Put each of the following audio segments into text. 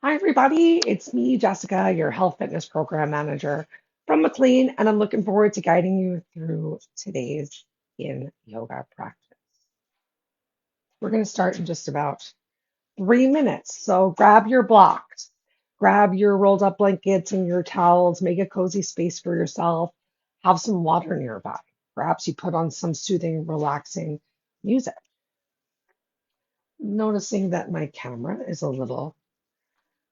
Hi, everybody. It's me, Jessica, your health fitness program manager from McLean, and I'm looking forward to guiding you through today's Yin Yoga practice. We're going to start in just about 3 minutes. So grab your blocks, grab your rolled up blankets and your towels, make a cozy space for yourself, have some water nearby. Perhaps you put on some soothing, relaxing music. Noticing that my camera is a little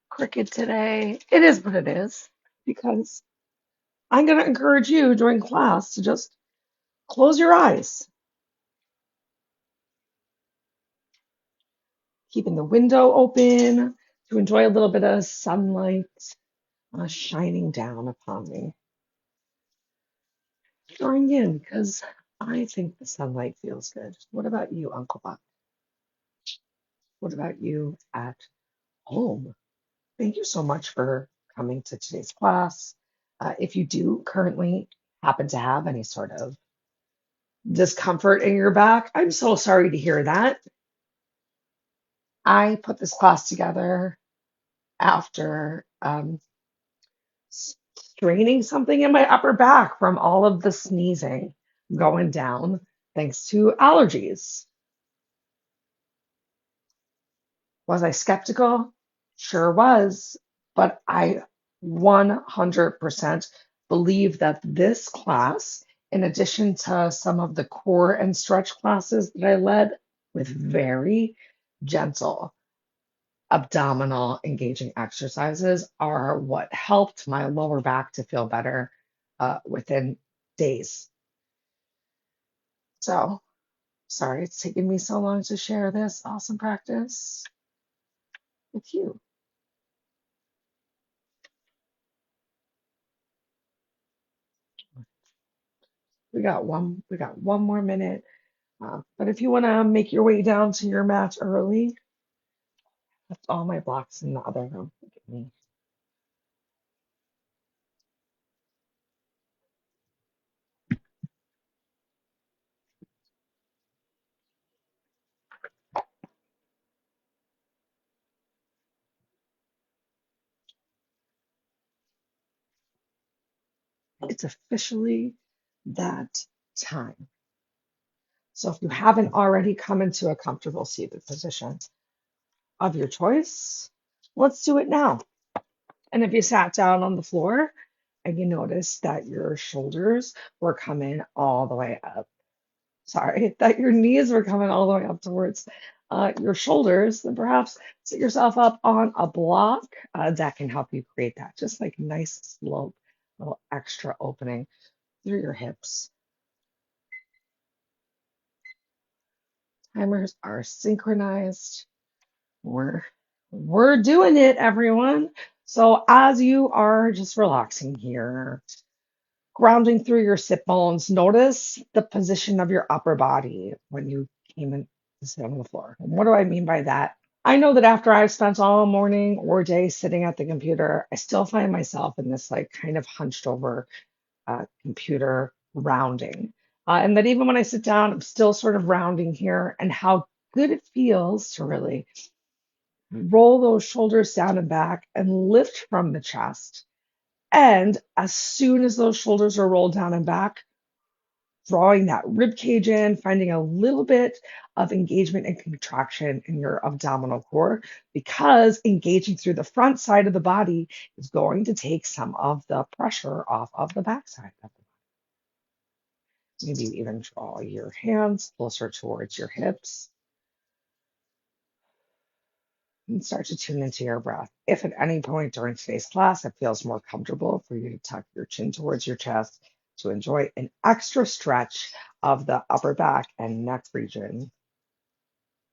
crooked today. It is what it is because I'm going to encourage you during class to just close your eyes, keeping the window open to enjoy a little bit of sunlight shining down upon me. Drawing in because I think the sunlight feels good. What about you, Uncle Buck? What about you at home? Thank you so much for coming to today's class. If you do currently happen to have any sort of discomfort in your back, I'm so sorry to hear that. I put this class together after straining something in my upper back from all of the sneezing going down thanks to allergies. Was I skeptical? Sure was, but I 100% believe that this class, in addition to some of the core and stretch classes that I led with very gentle abdominal engaging exercises, are what helped my lower back to feel better within days. So, sorry it's taken me so long to share this awesome practice with you. We got one more minute. But if you want to make your way down to your mat early, that's all my blocks in the other room. Look at me. It's officially that time. So if you haven't already come into a comfortable seated position of your choice, let's do it now. And if you sat down on the floor and you noticed that your shoulders were coming all the way up, sorry, that your knees were coming all the way up towards your shoulders, then perhaps sit yourself up on a block that can help you create that just like nice slope, little extra opening through your hips. Timers are synchronized. We're we're doing it, everyone. So as you are just relaxing here, grounding through your sit bones, notice the position of your upper body when you came in to sit on the floor. And what do I mean by that? I know that after I've spent all morning or day sitting at the computer, I still find myself in this like kind of hunched over computer rounding. And that even when I sit down, I'm still sort of rounding here, and how good it feels to really roll those shoulders down and back and lift from the chest. And as soon as those shoulders are rolled down and back, drawing that rib cage in, finding a little bit of engagement and contraction in your abdominal core, because engaging through the front side of the body is going to take some of the pressure off of the back side of the body. Maybe even draw your hands closer towards your hips and start to tune into your breath. If at any point during today's class it feels more comfortable for you to tuck your chin towards your chest to enjoy an extra stretch of the upper back and neck region,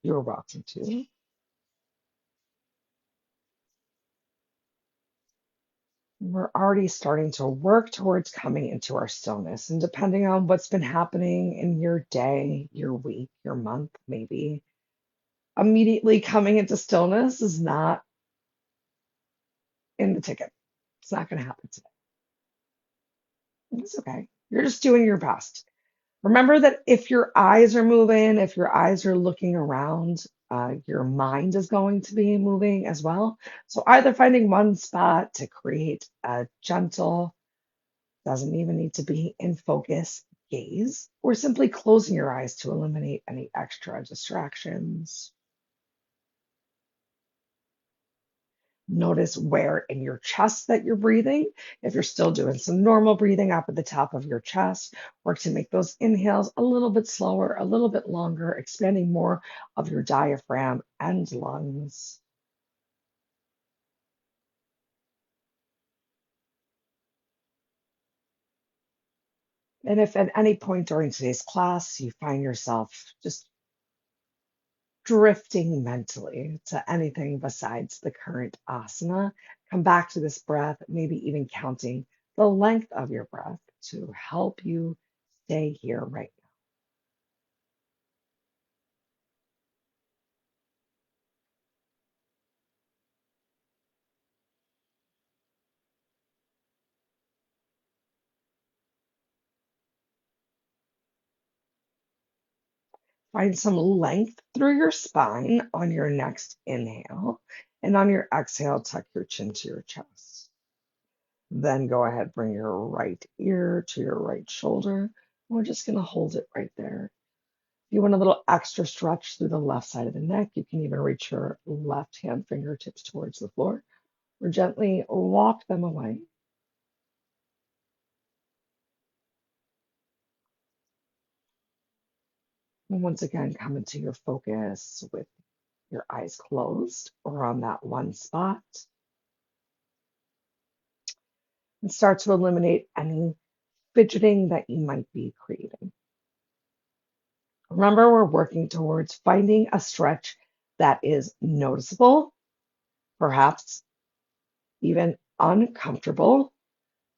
you're welcome to. We're already starting to work towards coming into our stillness. And depending on what's been happening in your day, your week, your month, maybe immediately coming into stillness is not in the ticket. It's not going to happen today. It's okay. You're just doing your best. Remember that if your eyes are moving, if your eyes are looking around, Your mind is going to be moving as well. So either finding one spot to create a gentle, doesn't even need to be in focus gaze, or simply closing your eyes to eliminate any extra distractions. Notice where in your chest that you're breathing. If you're still doing some normal breathing up at the top of your chest, work to make those inhales a little bit slower, a little bit longer, expanding more of your diaphragm and lungs. And if at any point during today's class you find yourself just drifting mentally to anything besides the current asana, come back to this breath, maybe even counting the length of your breath to help you stay here right now. Find some length through your spine on your next inhale, and on your exhale, tuck your chin to your chest. Then go ahead, bring your right ear to your right shoulder. We're just going to hold it right there. If you want a little extra stretch through the left side of the neck, you can even reach your left hand fingertips towards the floor or gently walk them away. And once again, come into your focus with your eyes closed or on that one spot, and start to eliminate any fidgeting that you might be creating. Remember, we're working towards finding a stretch that is noticeable, perhaps even uncomfortable,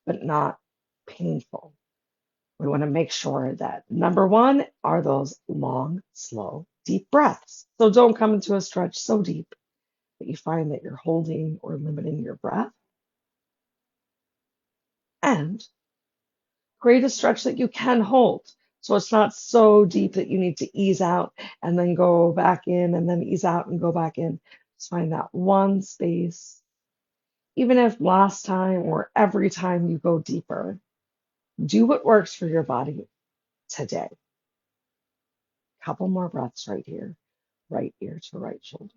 but not painful. We want to make sure that number one are those long, slow, deep breaths. So don't come into a stretch so deep that you find that you're holding or limiting your breath. And create a stretch that you can hold. So it's not so deep that you need to ease out and then go back in and then ease out and go back in. Just find that one space. Even if last time or every time you go deeper, do what works for your body today. Couple more breaths right here, right ear to right shoulder.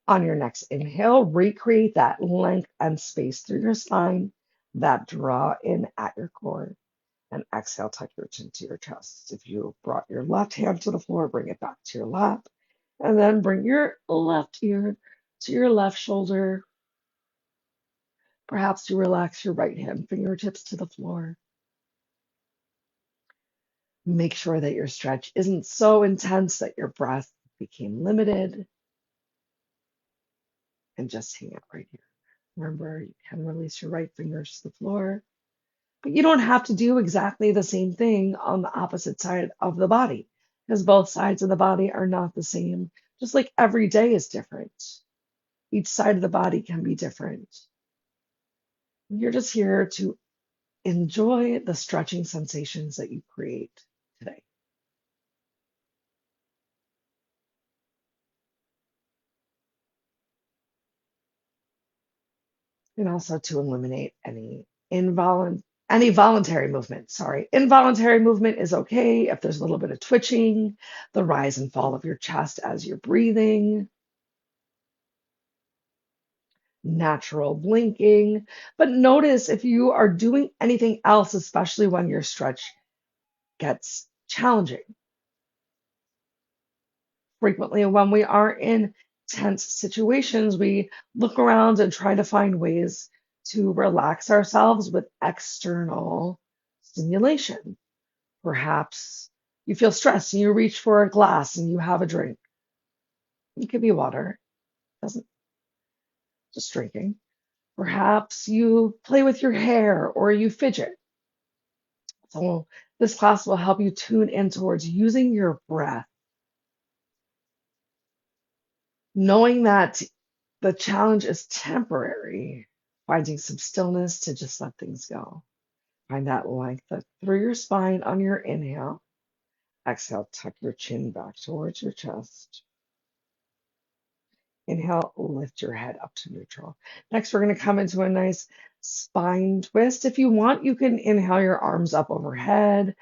On your next inhale, recreate that length and space through your spine, that draw in at your core. And exhale, tuck your chin to your chest. If you brought your left hand to the floor, bring it back to your lap. And then bring your left ear to your left shoulder. Perhaps you relax your right hand fingertips to the floor. Make sure that your stretch isn't so intense that your breath became limited. And just hang it right here. Remember, you can release your right fingers to the floor, but you don't have to do exactly the same thing on the opposite side of the body because both sides of the body are not the same. Just like every day is different, each side of the body can be different. You're just here to enjoy the stretching sensations that you create today, and also to eliminate any voluntary movement. Sorry, involuntary movement is okay if there's a little bit of twitching, the rise and fall of your chest as you're breathing, natural blinking. But notice if you are doing anything else, especially when your stretch gets challenging. Frequently, when we are in tense situations, we look around and try to find ways to relax ourselves with external stimulation. Perhaps you feel stressed and you reach for a glass and you have a drink. It could be water, doesn't just drinking. Perhaps you play with your hair or you fidget. So this class will help you tune in towards using your breath, knowing that the challenge is temporary, finding some stillness to just let things go. Find that length through your spine on your inhale. Exhale, tuck your chin back towards your chest. Inhale, lift your head up to neutral. Next, we're going to come into a nice spine twist. If you want, you can inhale your arms up overhead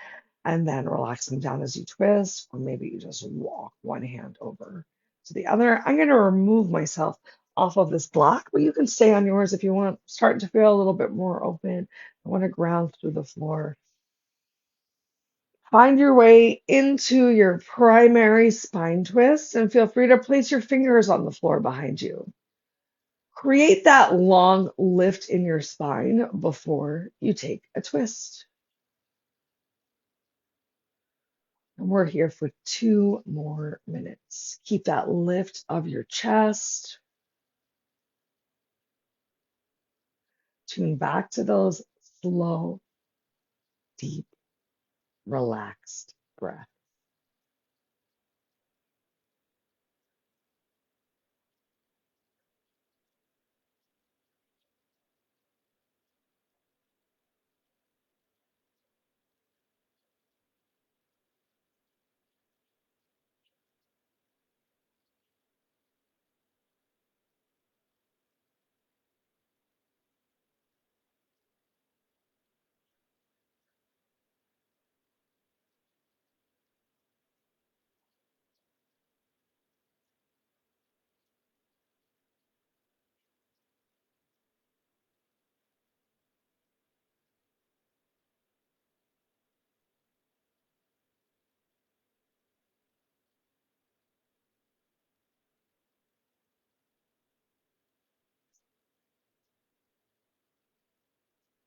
and then relax them down as you twist, or maybe you just walk one hand over to the other. I'm going to remove myself off of this block, but you can stay on yours if you want. Starting to feel a little bit more open. I want to ground through the floor. Find your way into your primary spine twist and feel free to place your fingers on the floor behind you. Create that long lift in your spine before you take a twist. And we're here for 2 more minutes. Keep that lift of your chest. Tune back to those slow, deep, relaxed breaths.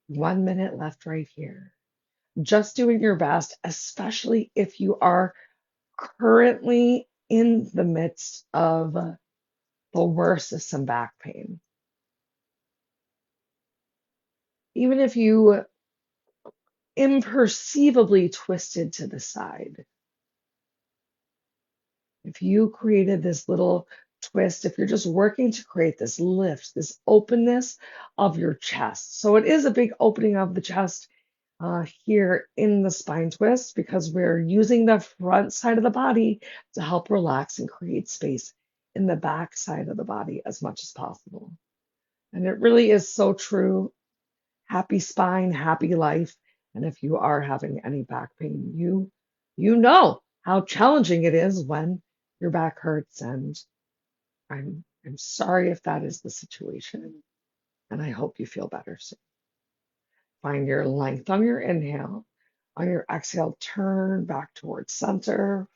One minute left right here. Just doing your best, especially if you are currently in the midst of the worst of some back pain. Even if you imperceivably twisted to the side, if you created this little twist, if you're just working to create this lift, this openness of your chest. So it is a big opening of the chest here in the spine twist because we're using the front side of the body to help relax and create space in the back side of the body as much as possible. And it really is so true. Happy spine, happy life. And if you are having any back pain, you know how challenging it is when your back hurts. And I'm sorry if that is the situation. And I hope you feel better soon. Find your length on your inhale. On your exhale, turn back towards center.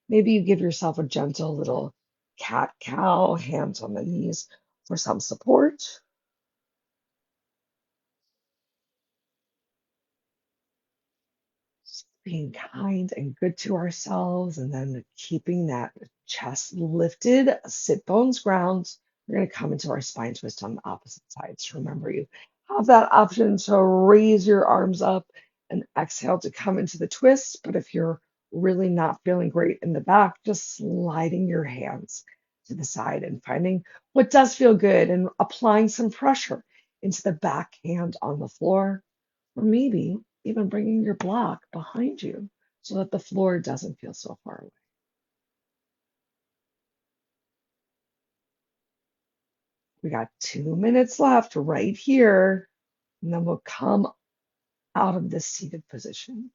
Maybe you give yourself a gentle little cat cow, hands on the knees for some support. Being kind and good to ourselves, and then keeping that chest lifted, sit bones ground. We're going to come into our spine twist on the opposite side. So remember, you have that option to raise your arms up and exhale to come into the twist. But if you're really not feeling great in the back, just sliding your hands to the side and finding what does feel good and applying some pressure into the back hand on the floor, or maybe even bringing your block behind you so that the floor doesn't feel so far away. We got 2 minutes left right here, and then we'll come out of this seated position.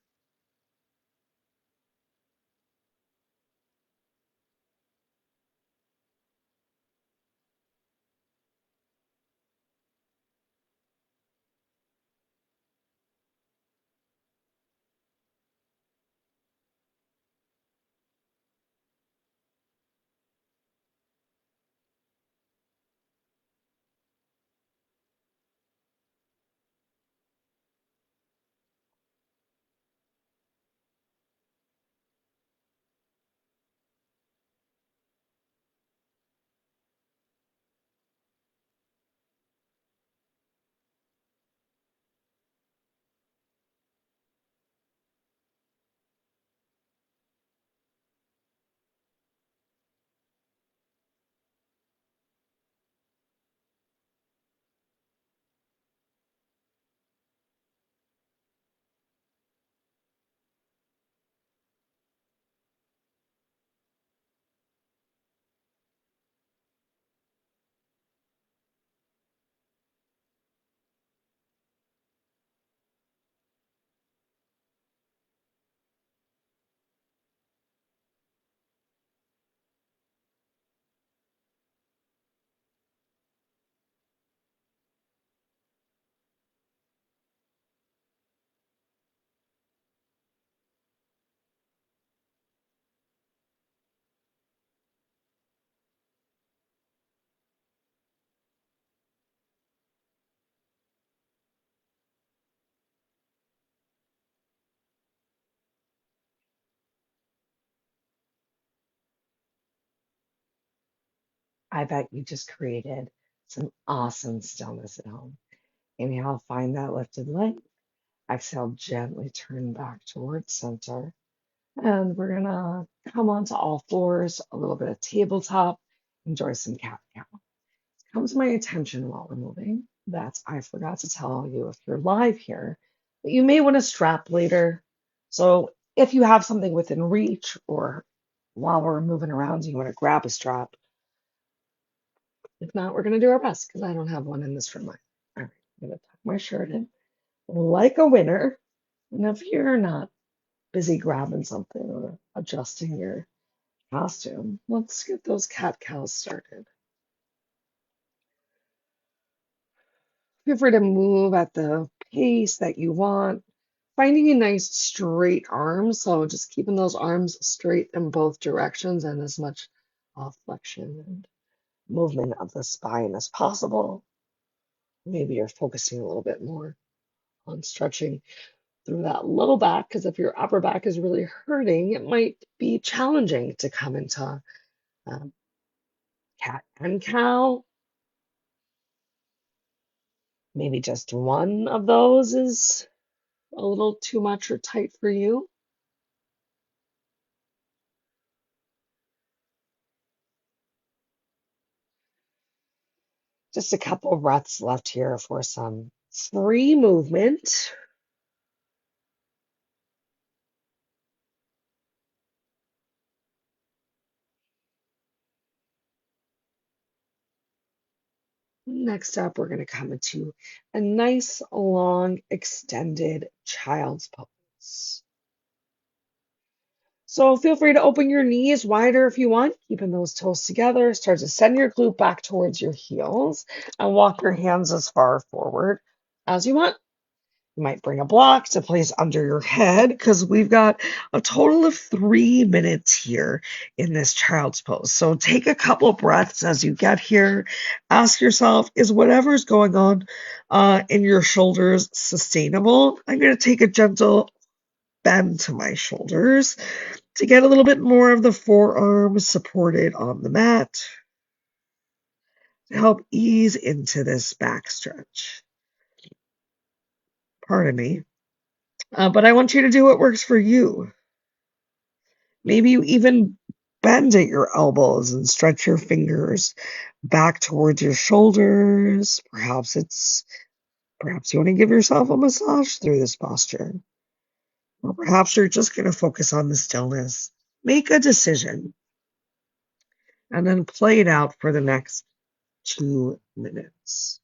I bet you just created some awesome stillness at home. Inhale, find that lifted leg. Exhale, gently turn back towards center. And we're gonna come onto all fours, a little bit of tabletop, enjoy some cat cow. Comes to my attention while we're moving that I forgot to tell you if you're live here that you may want to strap later. So if you have something within reach or while we're moving around, you want to grab a strap. If not, we're going to do our best because I don't have one in this room. All right, I'm going to tuck my shirt in like a winner. And if you're not busy grabbing something or adjusting your costume, let's get those cat cows started. Feel free to move at the pace that you want. Finding a nice straight arm, so just keeping those arms straight in both directions and as much flexion and movement of the spine as possible. Maybe you're focusing a little bit more on stretching through that low back, because if your upper back is really hurting, it might be challenging to come into um, cat and cow. Maybe just one of those is a little too much or tight for you. Just a couple breaths left here for some free movement. Next up, we're going to come into a nice, long, extended child's pose. So feel free to open your knees wider if you want, keeping those toes together. Start to send your glute back towards your heels and walk your hands as far forward as you want. You might bring a block to place under your head because we've got a total of 3 minutes here in this child's pose. So take a couple breaths as you get here. Ask yourself, is whatever's going on in your shoulders sustainable? I'm going to take a gentle bend to my shoulders to get a little bit more of the forearms supported on the mat to help ease into this back stretch. Pardon me. But I want you to do what works for you. Maybe you even bend at your elbows and stretch your fingers back towards your shoulders. Perhaps you want to give yourself a massage through this posture. Or perhaps you're just going to focus on the stillness. Make a decision and then play it out for the next 2 minutes.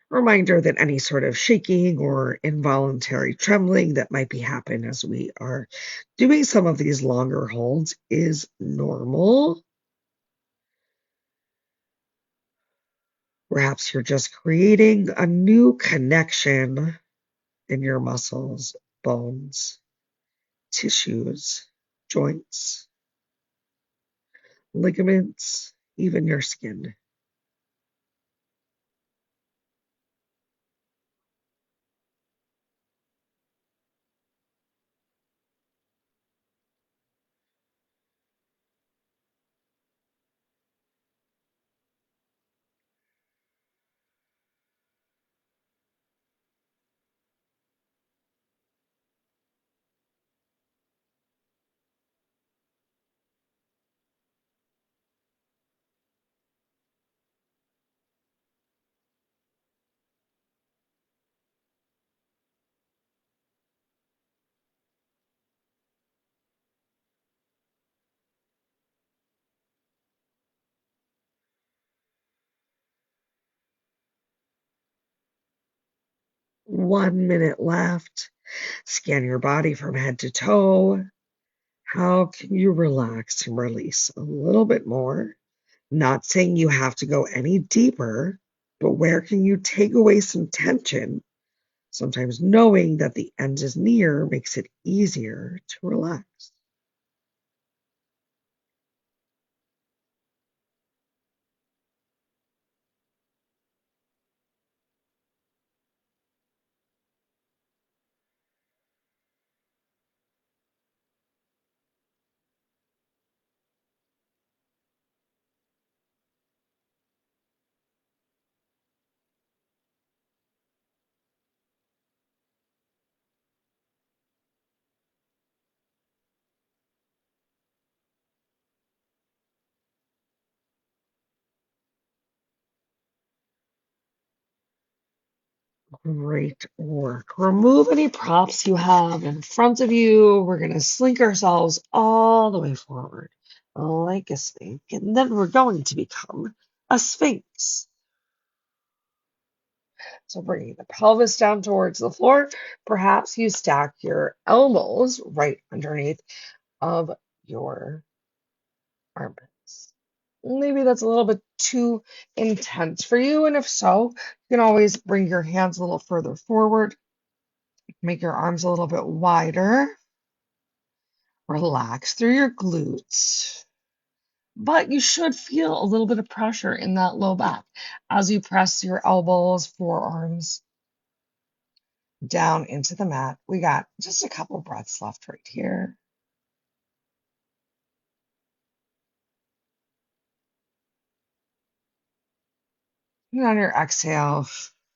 Reminder that any sort of shaking or involuntary trembling that might be happening as we are doing some of these longer holds is normal. Perhaps you're just creating a new connection in your muscles, bones, tissues, joints, ligaments, even your skin. 1 minute left. Scan your body from head to toe. How can you relax and release a little bit more? Not saying you have to go any deeper, but where can you take away some tension? Sometimes knowing that the end is near makes it easier to relax. Great work. Remove any props you have in front of you. We're going to slink ourselves all the way forward like a snake, and then we're going to become a sphinx. So bringing the pelvis down towards the floor, perhaps you stack your elbows right underneath of your armpits. Maybe that's a little bit too intense for you, and if so, you can always bring your hands a little further forward, make your arms a little bit wider, relax through your glutes. But you should feel a little bit of pressure in that low back as you press your elbows, forearms down into the mat. We got just a couple breaths left right here. And on your exhale,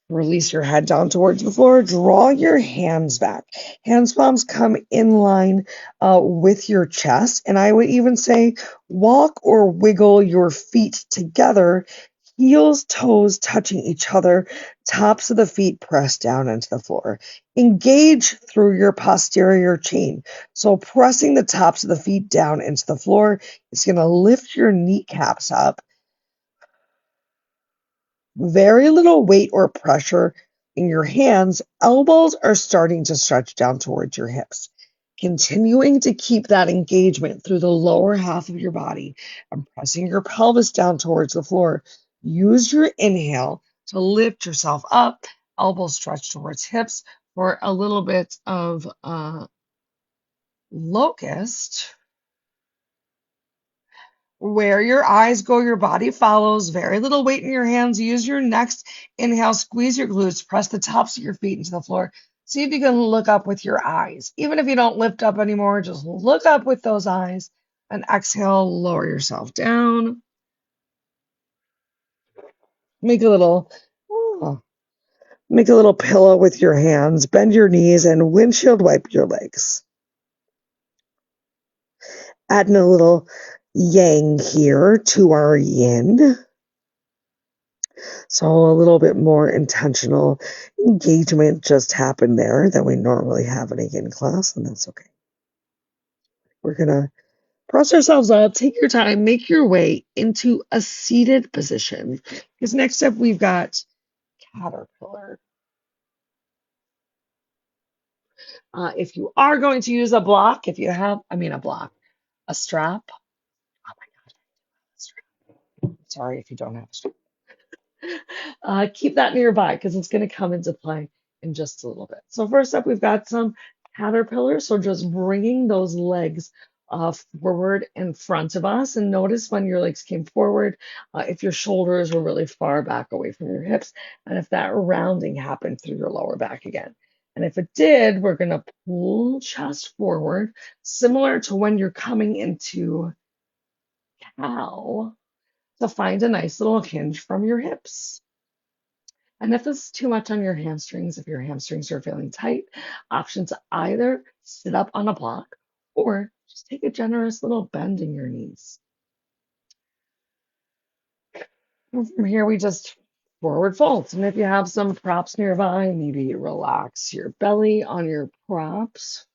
release your head down towards the floor. Draw your hands back. Hands palms come in line with your chest. And I would even say walk or wiggle your feet together, heels, toes touching each other, tops of the feet pressed down into the floor. Engage through your posterior chain. So pressing the tops of the feet down into the floor is going to lift your kneecaps up. Very little weight or pressure in your hands. Elbows are starting to stretch down towards your hips. Continuing to keep that engagement through the lower half of your body and pressing your pelvis down towards the floor. Use your inhale to lift yourself up, elbows stretch towards hips for a little bit of locust. Where your eyes go, your body follows. Very little weight in your hands. Use your next inhale, squeeze your glutes, press the tops of your feet into the floor. See if you can look up with your eyes. Even if you don't lift up anymore, just look up with those eyes and exhale, lower yourself down. Make a little, oh, make a little pillow with your hands, bend your knees and windshield wipe your legs. Adding a little yang here to our yin. So a little bit more intentional engagement just happened there than we normally have in a yin class, and that's okay. We're gonna press ourselves up, take your time, make your way into a seated position. Because next up we've got caterpillar. If you are going to use a block, if you have, a block, a strap. Oh my God, strap. Sorry if you don't have a strap. Keep that nearby because it's going to come into play in just a little bit. So first up, we've got some caterpillars. So just bringing those legs forward in front of us. And notice when your legs came forward, if your shoulders were really far back away from your hips, and if that rounding happened through your lower back again. And if it did, we're going to pull chest forward, similar to when you're coming into cow, to find a nice little hinge from your hips. And if this is too much on your hamstrings, if your hamstrings are feeling tight, options either sit up on a block or just take a generous little bend in your knees. And from here, we just forward fold. And if you have some props nearby, maybe you relax your belly on your props.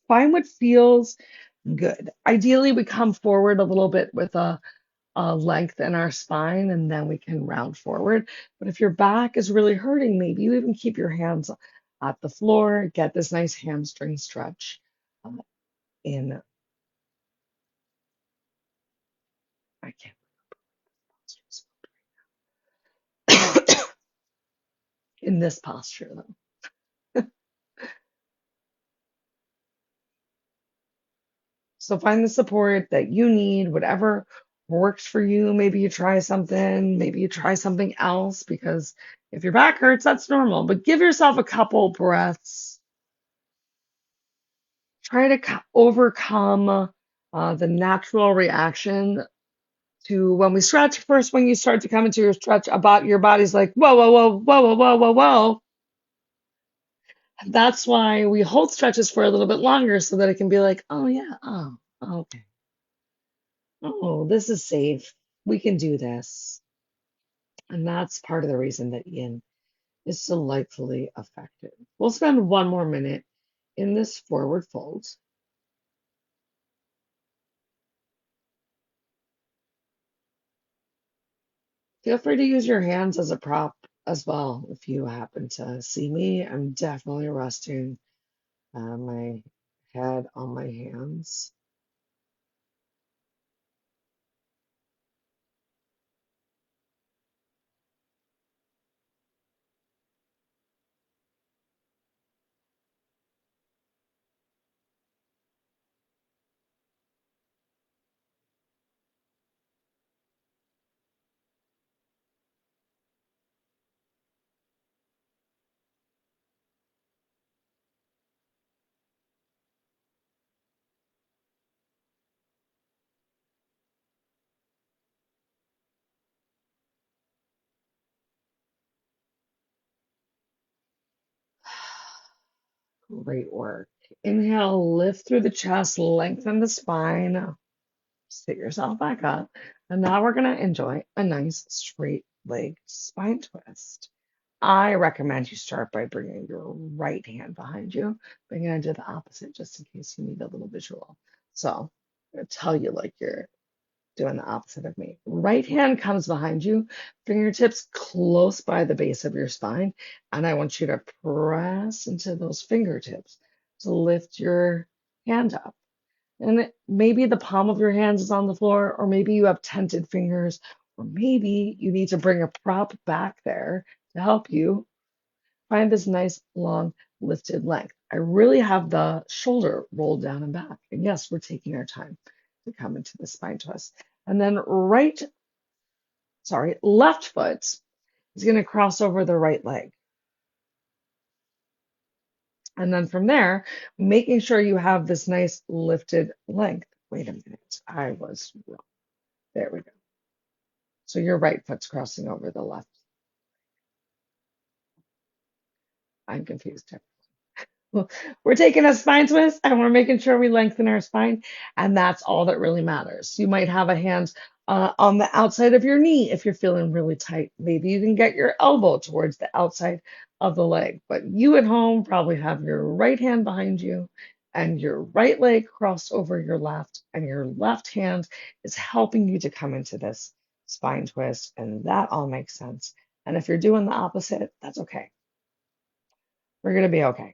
Find what feels good. Ideally, we come forward a little bit with a length in our spine, and then we can round forward. But if your back is really hurting, maybe you even keep your hands at the floor, get this nice hamstring stretch uh, in, I can't, in this posture though. So find the support that you need, whatever works for you. Maybe you try something else, because if your back hurts, that's normal. But give yourself a couple breaths. Try to overcome the natural reaction to when we stretch. First, when you start to come into your stretch, about your body's like, whoa, whoa, whoa, whoa, whoa, whoa, whoa, whoa. That's why we hold stretches for a little bit longer so that it can be like, oh yeah, oh, okay. Oh, this is safe. We can do this. And that's part of the reason that Yin is delightfully effective. We'll spend one more minute in this forward fold. Feel free to use your hands as a prop as well. If you happen to see me, I'm definitely resting my head on my hands. Great work. Inhale, lift through the chest, lengthen the spine, sit yourself back up. And now we're going to enjoy a nice straight leg spine twist. I recommend you start by bringing your right hand behind you. Bring it into the opposite just in case you need a little visual. So I'm going to tell you like you're doing the opposite of me. Right hand comes behind you, fingertips close by the base of your spine. And I want you to press into those fingertips to lift your hand up. And maybe the palm of your hands is on the floor, or maybe you have tented fingers, or maybe you need to bring a prop back there to help you find this nice long lifted length. I really have the shoulder rolled down and back. And yes, we're taking our time to come into the spine twist. And then left foot is going to cross over the right leg. And then from there, making sure you have this nice lifted length. Wait a minute, I was wrong. There we go. So your right foot's crossing over the left. I'm confused. We're taking a spine twist and we're making sure we lengthen our spine. And that's all that really matters. You might have a hand on the outside of your knee if you're feeling really tight. Maybe you can get your elbow towards the outside of the leg. But you at home probably have your right hand behind you and your right leg crossed over your left, and your left hand is helping you to come into this spine twist. And that all makes sense. And if you're doing the opposite, that's okay. We're going to be okay.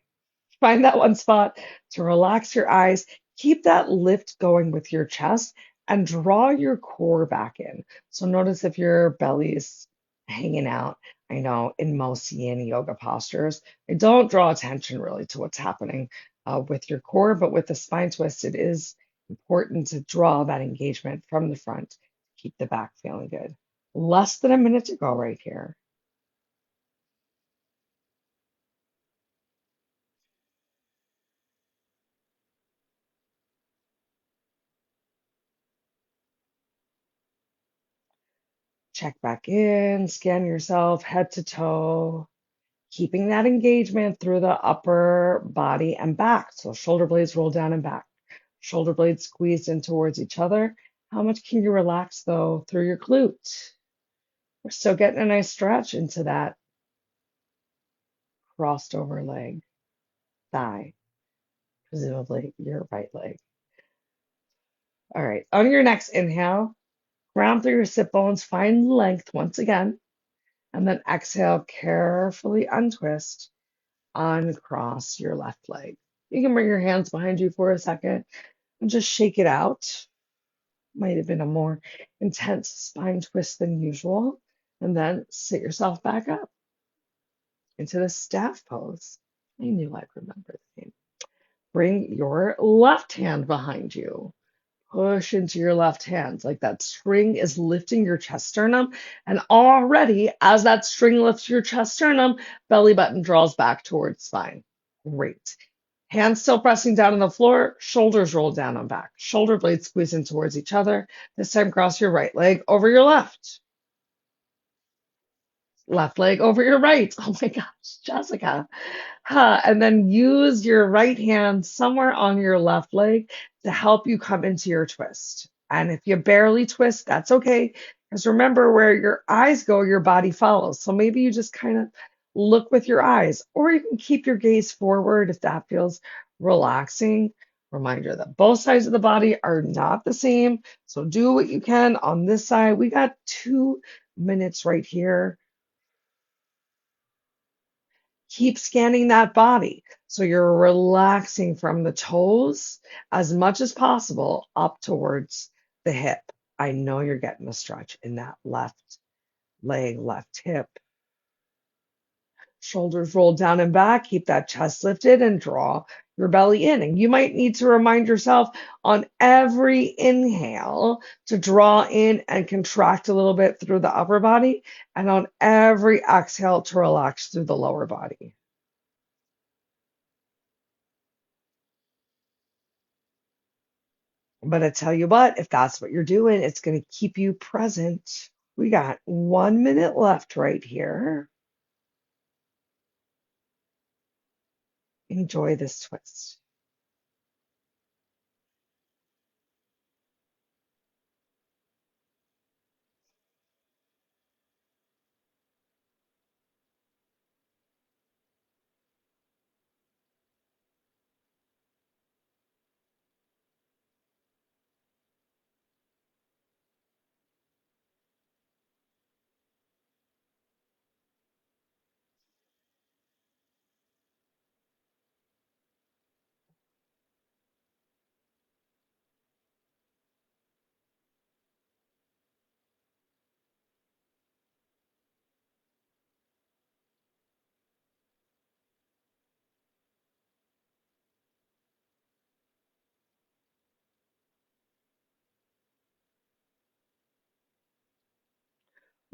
Find that one spot to relax your eyes. Keep that lift going with your chest and draw your core back in. So notice if your belly is hanging out. I know in most Yin Yoga postures, I don't draw attention really to what's happening with your core, but with the spine twist, it is important to draw that engagement from the front to keep the back feeling good. Less than a minute to go right here. Check back in, scan yourself head to toe, keeping that engagement through the upper body and back. So shoulder blades roll down and back, shoulder blades squeezed in towards each other. How much can you relax though through your glute? We're still getting a nice stretch into that crossed over leg, thigh, presumably your right leg. All right, on your next inhale, Ground through your sit bones, find length once again, and then exhale, carefully untwist, uncross your left leg. You can bring your hands behind you for a second and just shake it out. Might have been a more intense spine twist than usual. And then sit yourself back up into the staff pose. I knew I'd remember the name. Bring your left hand behind you. Push into your left hand like that string is lifting your chest sternum. And already, as that string lifts your chest sternum, belly button draws back towards spine. Great. Hands still pressing down on the floor, shoulders roll down and back. Shoulder blades squeezing towards each other. This time, cross your right leg over your left. Left leg over your right. Oh my gosh, Jessica. And then use your right hand somewhere on your left leg to help you come into your twist. And if you barely twist, that's okay. Because remember, where your eyes go, your body follows. So maybe you just kind of look with your eyes, or you can keep your gaze forward if that feels relaxing. Reminder that both sides of the body are not the same. So do what you can on this side. We got 2 minutes right here. Keep scanning that body. So you're relaxing from the toes as much as possible up towards the hip. I know you're getting a stretch in that left leg, left hip. Shoulders rolled down and back. Keep that chest lifted and draw your belly in. And you might need to remind yourself on every inhale to draw in and contract a little bit through the upper body, and on every exhale to relax through the lower body. But I tell you what, if that's what you're doing, it's going to keep you present. We got 1 minute left right here. Enjoy this twist.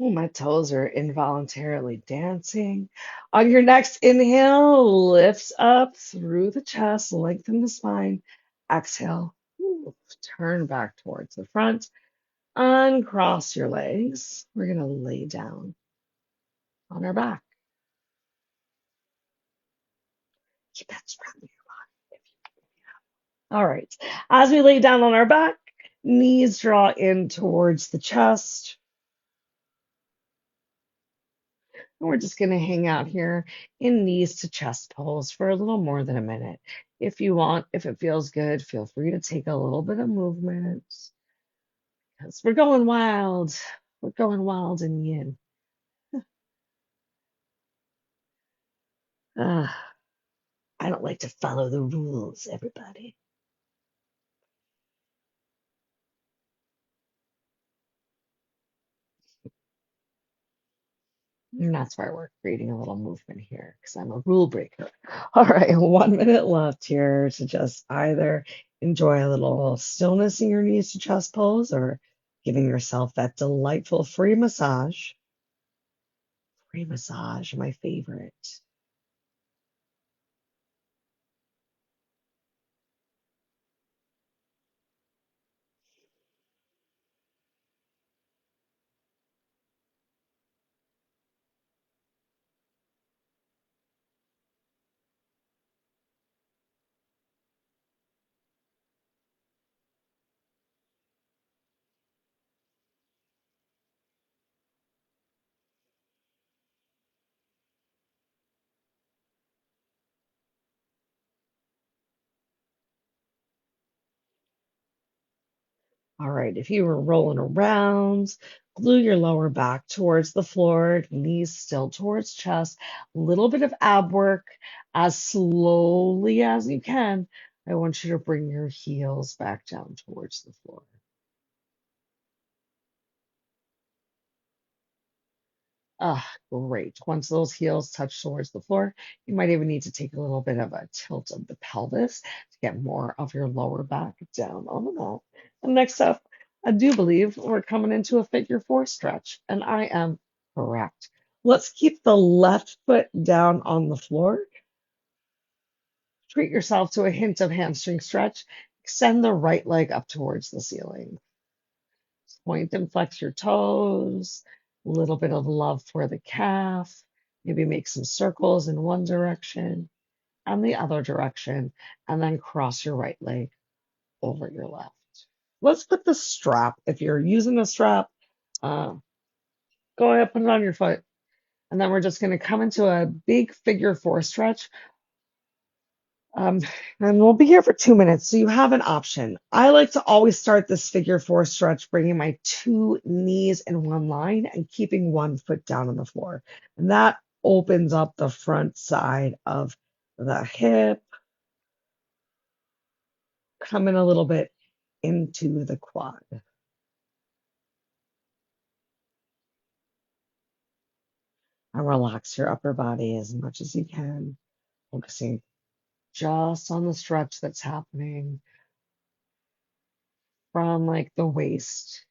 Oh, my toes are involuntarily dancing. On your next inhale, lifts up through the chest, lengthen the spine. Exhale, turn back towards the front. Uncross your legs. We're going to lay down on our back. Keep that strap in your body. All right. As we lay down on our back, knees draw in towards the chest. And we're just going to hang out here in knees to chest pose for a little more than a minute. If you want, if it feels good, feel free to take a little bit of movement because we're going wild. We're going wild in yin. Ah, I don't like to follow the rules, everybody. And that's why we're creating a little movement here because I'm a rule breaker. All right, 1 minute left here to just either enjoy a little stillness in your knees to chest pose or giving yourself that delightful free massage. Free massage, my favorite. All right, if you were rolling around, glue your lower back towards the floor, knees still towards chest, a little bit of ab work as slowly as you can. I want you to bring your heels back down towards the floor. Ah, great. Once those heels touch towards the floor, you might even need to take a little bit of a tilt of the pelvis to get more of your lower back down on the mat. And next up, I do believe we're coming into a figure four stretch, and I am correct. Let's keep the left foot down on the floor. Treat yourself to a hint of hamstring stretch. Extend the right leg up towards the ceiling. Point and flex your toes, a little bit of love for the calf. Maybe make some circles in one direction and the other direction, and then cross your right leg over your left. Let's put the strap. If you're using a strap, uh, go ahead, put it on your foot. And then we're just going to come into a big figure four stretch. Um, and we'll be here for 2 minutes. So you have an option. I like to always start this figure four stretch, bringing my two knees in one line and keeping one foot down on the floor. And that opens up the front side of the hip, coming a little bit into the quad. And relax your upper body as much as you can, focusing just on the stretch that's happening from like the waist,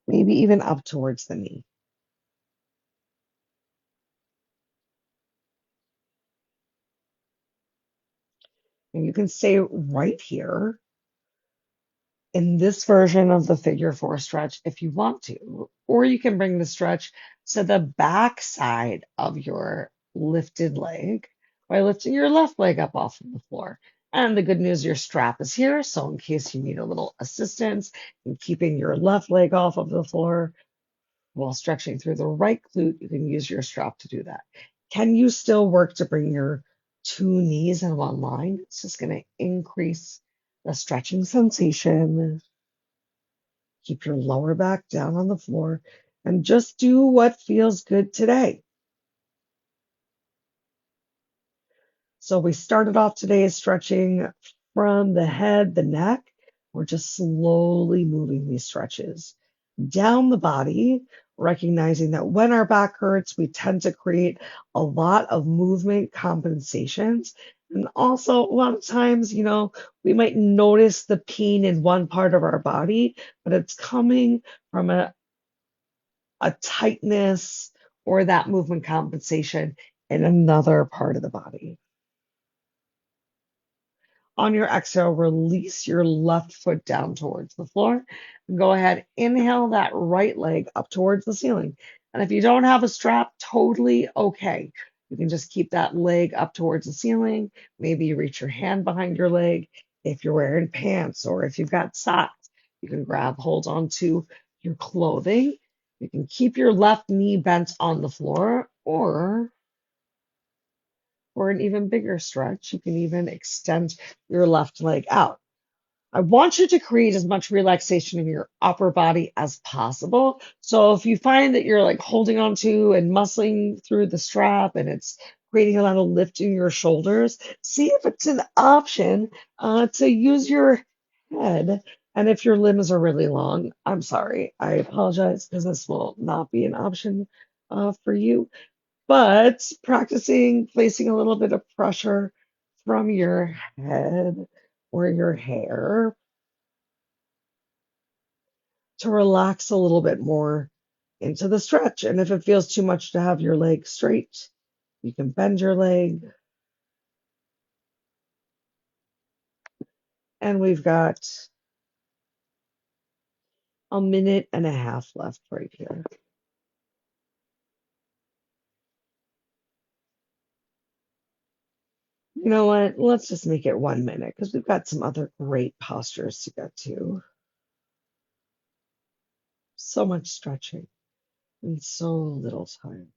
maybe even up towards the knee. And you can stay right here in this version of the figure four stretch if you want to, or you can bring the stretch to the back side of your lifted leg by lifting your left leg up off of the floor. And the good news, your strap is here. So in case you need a little assistance in keeping your left leg off of the floor while stretching through the right glute, you can use your strap to do that. Can you still work to bring your two knees in one line? It's just going to increase the stretching sensation. Keep your lower back down on the floor and just do what feels good today. So we started off today stretching from the head, the neck. We're just slowly moving these stretches down the body, recognizing that when our back hurts, we tend to create a lot of movement compensations. And also, a lot of times, we might notice the pain in one part of our body, but it's coming from a tightness or that movement compensation in another part of the body. On your exhale, release your left foot down towards the floor. And go ahead, inhale that right leg up towards the ceiling. And if you don't have a strap, totally okay. You can just keep that leg up towards the ceiling. Maybe you reach your hand behind your leg. If you're wearing pants or if you've got socks, you can grab hold onto your clothing. You can keep your left knee bent on the floor, or for an even bigger stretch, you can even extend your left leg out. I want you to create as much relaxation in your upper body as possible. So if you find that you're like holding on to and muscling through the strap and it's creating a lot of lift in your shoulders, see if it's an option to use your head. And if your limbs are really long, I'm sorry, I apologize because this will not be an option for you. But practicing placing a little bit of pressure from your head or your hair to relax a little bit more into the stretch. And if it feels too much to have your leg straight, you can bend your leg. And we've got a minute and a half left right here. You know what? Let's just make it 1 minute because we've got some other great postures to get to. So much stretching in so little time.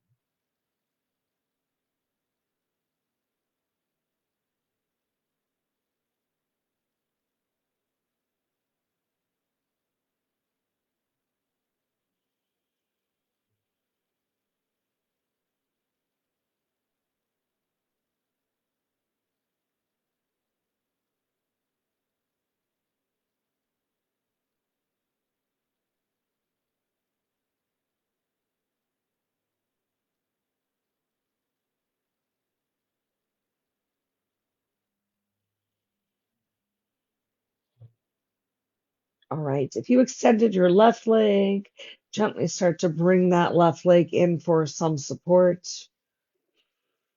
All right, if you extended your left leg, gently start to bring that left leg in for some support.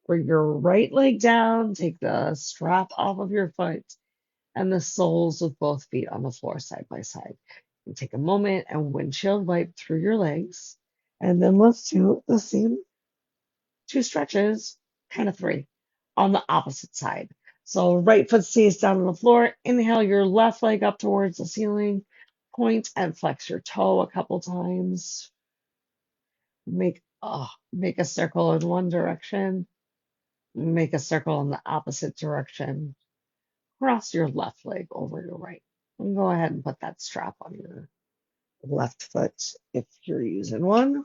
Bring your right leg down, take the strap off of your foot, and the soles of both feet on the floor side by side. And take a moment and windshield wipe through your legs. And then let's do the same two stretches, kind of three, on the opposite side. So right foot stays down on the floor. Inhale your left leg up towards the ceiling. Point and flex your toe a couple times. Make a circle in one direction. Make a circle in the opposite direction. Cross your left leg over your right. And go ahead and put that strap on your left foot if you're using one.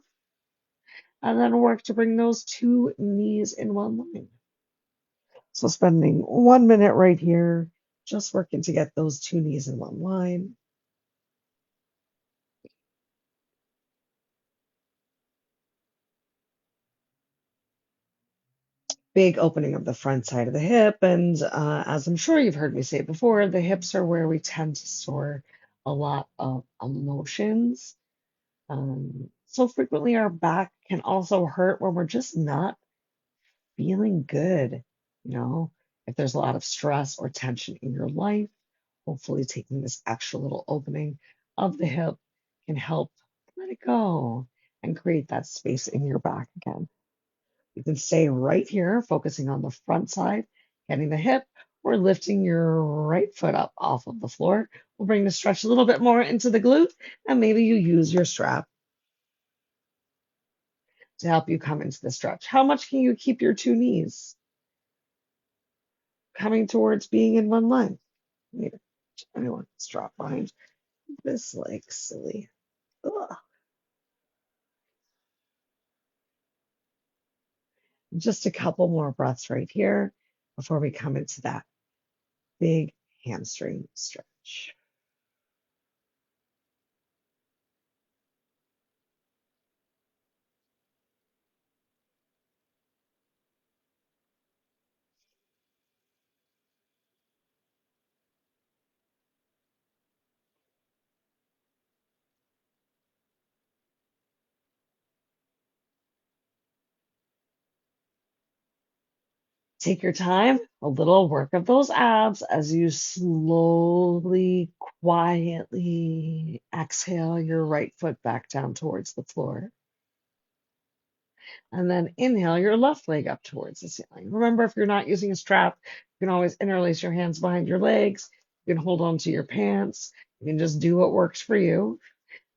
And then work to bring those two knees in one line. So spending 1 minute right here, just working to get those two knees in one line. Big opening of the front side of the hip. And as I'm sure you've heard me say before, the hips are where we tend to store a lot of emotions. So frequently our back can also hurt when we're just not feeling good. You know, if there's a lot of stress or tension in your life, hopefully taking this extra little opening of the hip can help let it go and create that space in your back again. You can stay right here, focusing on the front side, getting the hip, or lifting your right foot up off of the floor. We'll bring the stretch a little bit more into the glute, and maybe you use your strap to help you come into the stretch. How much can you keep your two knees coming towards being in one line? I want to drop behind this leg, silly. Ugh. Just a couple more breaths right here before we come into that big hamstring stretch. Take your time, a little work of those abs as you slowly, quietly exhale your right foot back down towards the floor. And then inhale your left leg up towards the ceiling. Remember, if you're not using a strap, you can always interlace your hands behind your legs. You can hold on to your pants. You can just do what works for you.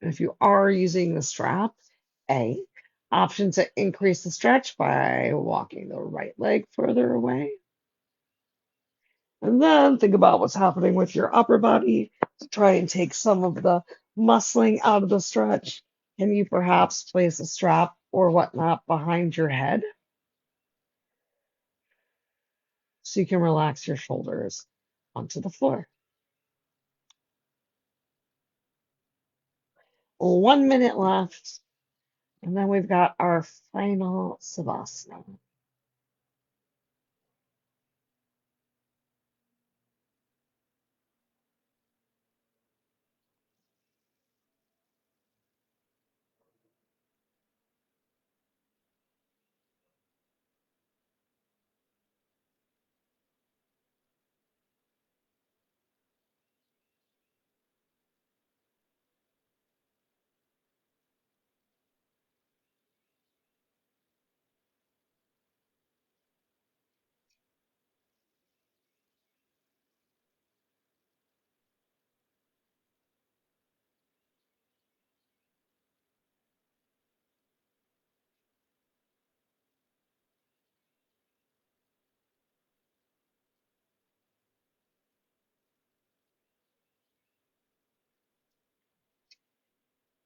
And if you are using the strap, A, option to increase the stretch by walking the right leg further away. And then think about what's happening with your upper body to try and take some of the muscling out of the stretch. Can you perhaps place a strap or whatnot behind your head so you can relax your shoulders onto the floor? 1 minute left. And then we've got our final Savasana.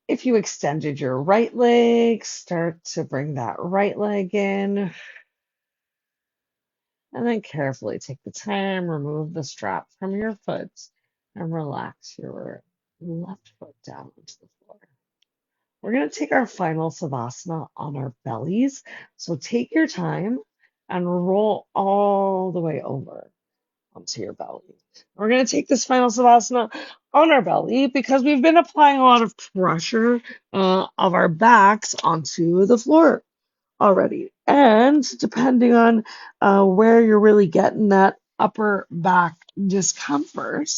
If you extended your right leg, start to bring that right leg in. And then carefully take the time, remove the strap from your foot, and relax your left foot down onto the floor. We're going to take our final Savasana on our bellies. So take your time and roll all the way over. onto your belly. We're going to take this final Savasana on our belly because we've been applying a lot of pressure of our backs onto the floor already. And depending on where you're really getting that upper back discomfort,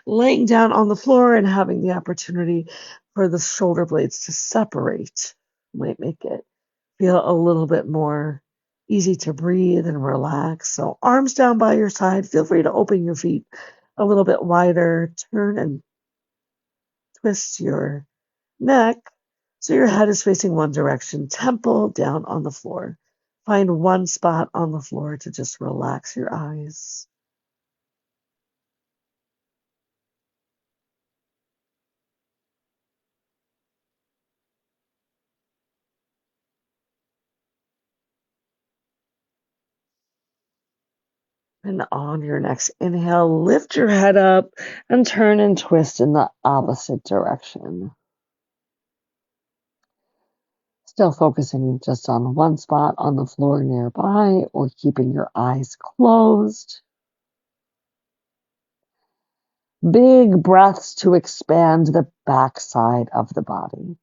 laying down on the floor and having the opportunity for the shoulder blades to separate might make it feel a little bit more easy to breathe and relax. So arms down by your side. Feel free to open your feet a little bit wider. Turn and twist your neck so your head is facing one direction, temple down on the floor. Find one spot on the floor to just relax your eyes. And on your next inhale, lift your head up and turn and twist in the opposite direction. Still focusing just on one spot on the floor nearby or keeping your eyes closed. Big breaths to expand the backside of the body.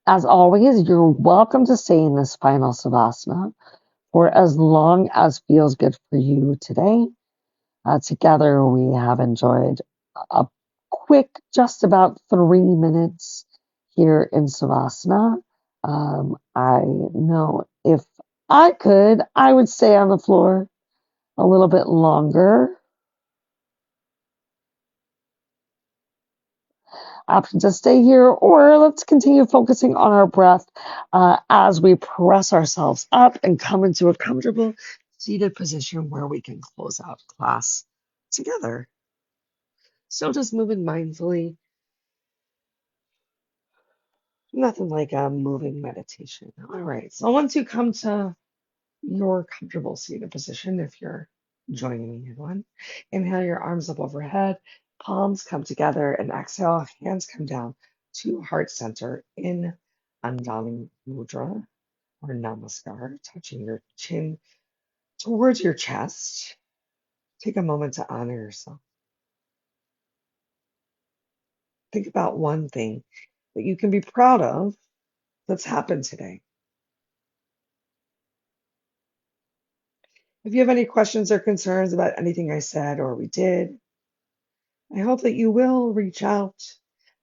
As always, you're welcome to stay in this final Savasana for as long as feels good for you today. Together, we have enjoyed a quick, just about 3 minutes here in Savasana. I know if I could, I would stay on the floor a little bit longer. Option to stay here, or let's continue focusing on our breath as we press ourselves up and come into a comfortable seated position where we can close out class together. So just moving mindfully, nothing like a moving meditation. All right, so once you come to your comfortable seated position, if you're joining me in one, inhale your arms up overhead, palms come together, and exhale, hands come down to heart center in Andali Mudra or Namaskar, touching your chin towards your chest. Take a moment to honor yourself. Think about one thing that you can be proud of that's happened today. If you have any questions or concerns about anything I said or we did, I hope that you will reach out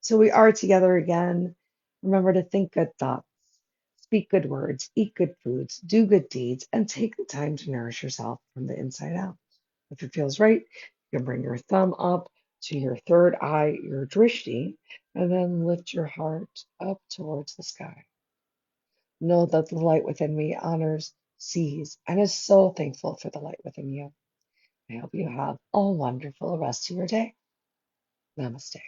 so we are together again. Remember to think good thoughts, speak good words, eat good foods, do good deeds, and take the time to nourish yourself from the inside out. If it feels right, you can bring your thumb up to your third eye, your drishti, and then lift your heart up towards the sky. Know that the light within me honors, sees, and is so thankful for the light within you. I hope you have a wonderful rest of your day. Namaste.